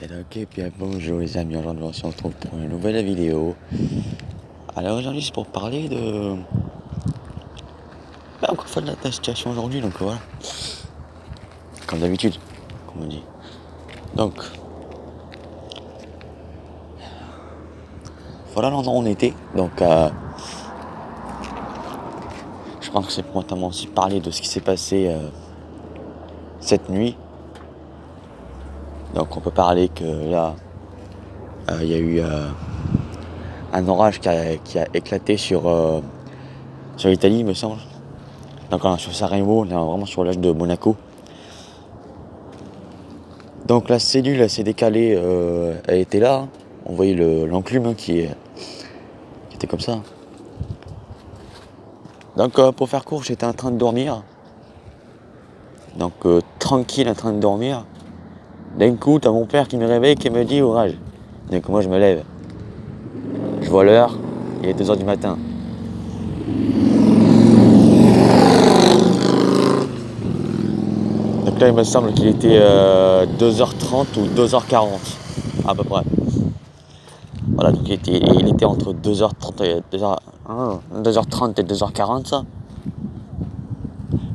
Et donc, et puis bonjour les amis, aujourd'hui on se retrouve pour une nouvelle vidéo. Alors aujourd'hui c'est pour parler de... encore une fois de la situation aujourd'hui, donc voilà. Comme d'habitude, comme on dit. Donc, voilà l'endroit où on était. Donc, je pense que c'est pour notamment aussi parler de ce qui s'est passé cette nuit. Donc on peut parler que là, il y a eu un orage qui a éclaté sur l'Italie, il me semble. Donc sur Sarajevo, on est vraiment sur l'âge de Monaco. Donc la cellule elle s'est décalée, elle était là. On voyait l'enclume qui était comme ça. Donc pour faire court, j'étais en train de dormir. Donc tranquille en train de dormir. D'un coup, t'as mon père qui me réveille et qui me dit orage. Donc moi je me lève. Je vois l'heure, il est 2h du matin. Donc là il me semble qu'il était 2h30 ou 2h40 à peu près. Voilà, donc il était entre 2h30 et 2h30 et 2h40 ça.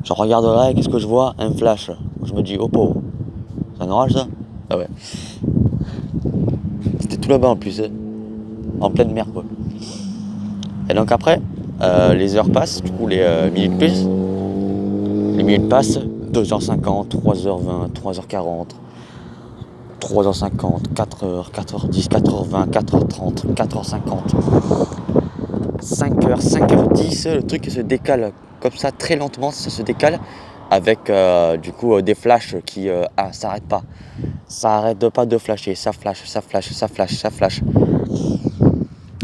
Je regarde là et qu'est-ce que je vois? Un flash. Je me dis, oh pauvre, c'est un orage ça? Ah ouais. C'était tout là-bas en plus, en pleine mer quoi. Et donc après, les heures passent, du coup les minutes passent. Les minutes passent, 2h50, 3h20, 3h40, 3h50, 4h, 4h10, 4h20, 4h30, 4h50, 5h, 5h10, le truc se décale comme ça très lentement, ça se décale avec du coup des flashs qui s'arrêtent pas. Ça arrête pas de flasher, ça flash, ça flash, ça flash, ça flash.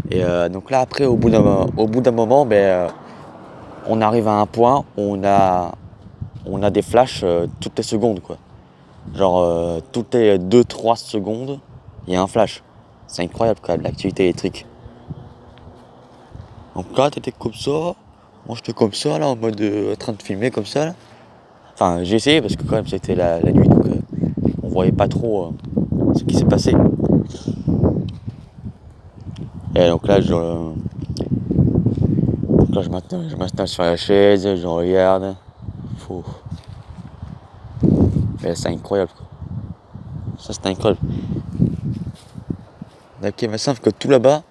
Et donc là après au bout d'un moment, on arrive à un point où on a des flashs toutes les secondes quoi. Genre toutes les 2-3 secondes, il y a un flash. C'est incroyable quand même l'activité électrique. Donc là t'étais comme ça, moi j'étais comme ça là en mode en train de filmer comme ça là. Enfin j'ai essayé parce que quand même c'était la nuit donc on voyait pas trop ce qui s'est passé. Et donc là je m'installe sur la chaise, je regarde. Fou. Mais c'est incroyable quoi. Ça c'est incroyable. Donc il me semble que tout là-bas,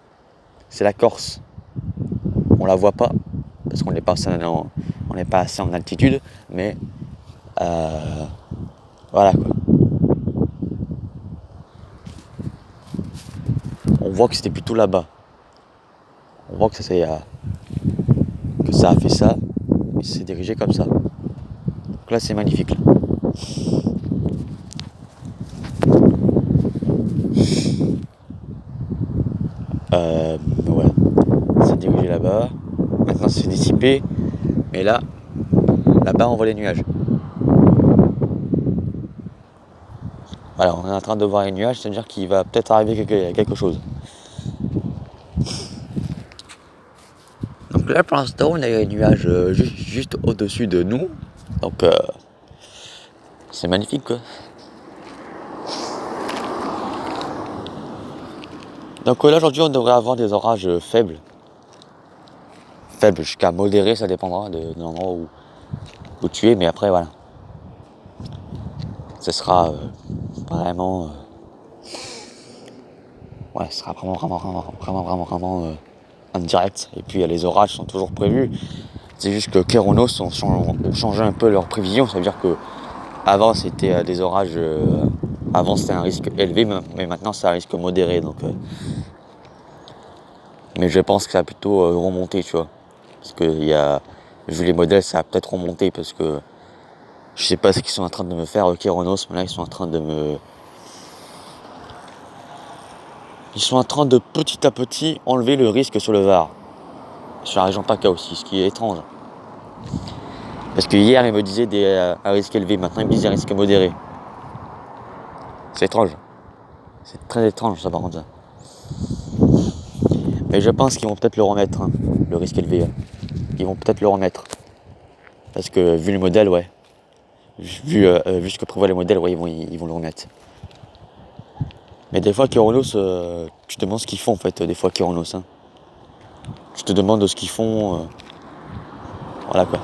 c'est la Corse. On la voit pas, parce qu'on n'est pas assez en altitude, mais voilà quoi. On voit que c'était plutôt là-bas. On voit que ça a fait ça, et s'est dirigé comme ça. Donc là c'est magnifique là. Voilà. C'est dirigé là-bas. Maintenant c'est dissipé. Mais là-bas on voit les nuages. Voilà, on est en train de voir les nuages, c'est-à-dire qu'il va peut-être arriver quelque chose. Donc là pour l'instant on a les nuages juste au-dessus de nous. Donc c'est magnifique quoi. Donc là aujourd'hui on devrait avoir des orages faibles. Faibles jusqu'à modérés, ça dépendra de l'endroit où tu es, mais après voilà. Ce sera vraiment... ouais, ce sera vraiment en direct. Et puis les orages sont toujours prévus. C'est juste que Keronos ont changé un peu leur prévision. Ça veut dire que avant c'était des orages... avant c'était un risque élevé, mais maintenant c'est un risque modéré. Donc, mais je pense que ça va plutôt remonter, tu vois. Parce que vu les modèles, ça va peut-être remonter parce que je sais pas ce qu'ils sont en train de me faire Keronos, mais là ils sont en train de petit à petit enlever le risque sur le Var. Sur la région PACA aussi, ce qui est étrange. Parce que hier ils me disaient un risque élevé, maintenant ils me disent un risque modéré. C'est étrange. C'est très étrange ça par contre. Mais je pense qu'ils vont peut-être le remettre, hein, le risque élevé. Ils vont peut-être le remettre. Parce que vu le modèle, ouais. Vu ce que prévoient les modèles, ouais, ils vont le remettre. Mais des fois, Kyronos, tu te demandes ce qu'ils font en fait, des fois, Kyronos. Hein. Tu te demandes ce qu'ils font. Voilà quoi.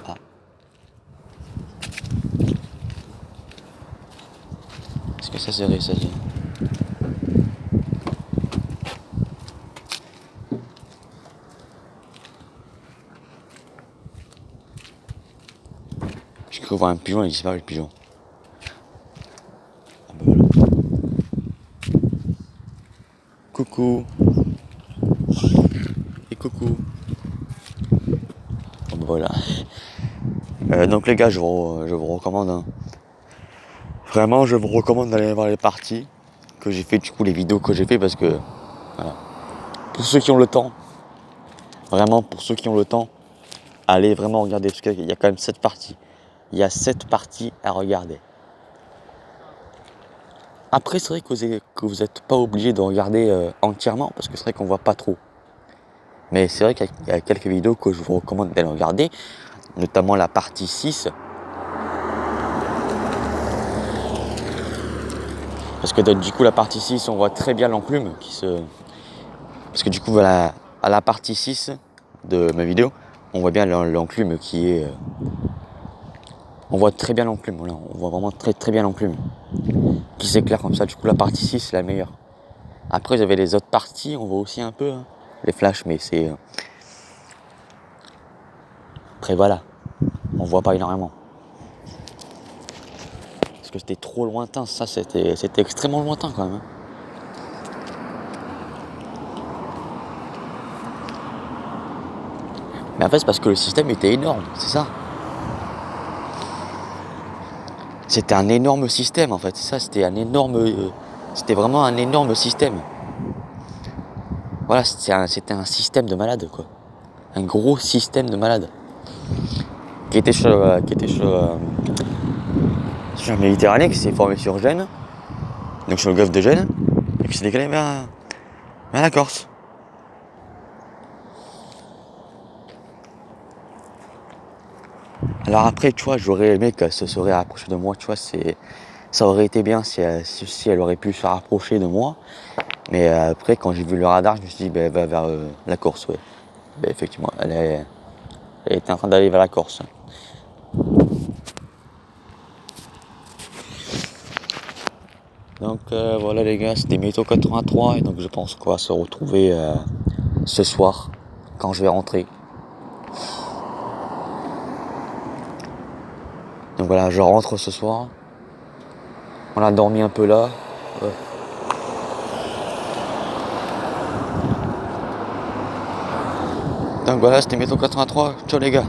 Ah. Est-ce que ça serait ça? J'ai cru voir un pigeon, il a disparu le pigeon. Ah bah voilà. Coucou. Et coucou. Ah bah voilà. Donc les gars, je vous recommande. Hein. Vraiment, je vous recommande d'aller voir les parties que j'ai fait, du coup les vidéos que j'ai fait parce que voilà. Pour ceux qui ont le temps, vraiment pour ceux qui ont le temps, allez vraiment regarder parce qu'il y a quand même 7 parties. Il y a 7 parties à regarder. Après, c'est vrai que vous n'êtes pas obligé de regarder entièrement parce que c'est vrai qu'on voit pas trop. Mais c'est vrai qu'il y a quelques vidéos que je vous recommande d'aller regarder, notamment la partie 6. Parce que du coup, la partie 6, on voit très bien l'enclume qui se. Parce que du coup, à la partie 6 de ma vidéo, on voit bien l'enclume qui est. On voit très bien l'enclume, voilà. On voit vraiment très très bien l'enclume qui s'éclaire comme ça. Du coup, la partie 6, c'est la meilleure. Après, vous avez les autres parties, on voit aussi un peu hein, les flashs, mais c'est. Après, voilà, on voit pas énormément. Parce que c'était trop lointain, ça, c'était extrêmement lointain quand même. Hein. Mais en fait, c'est parce que le système était énorme, c'est ça. C'était un énorme système en fait, c'est ça, c'était vraiment un énorme système. Voilà, c'était un système de malade quoi. Un gros système de malade. Qui était sur la Méditerranée, qui s'est formé sur Gênes, donc sur le golfe de Gênes, et qui s'est décalé vers la Corse. Alors après, tu vois, j'aurais aimé qu'elle se serait rapprochée de moi, tu vois, ça aurait été bien si elle aurait pu se rapprocher de moi. Mais après, quand j'ai vu le radar, je me suis dit, ben, elle va vers la Corse, ouais. Ben, effectivement, elle était en train d'aller vers la Corse. Donc voilà les gars, c'était Météo 83 et donc je pense qu'on va se retrouver ce soir quand je vais rentrer. Donc voilà, je rentre ce soir. On a dormi un peu là. Ouais. Donc voilà, c'était Météo 83. Ciao les gars.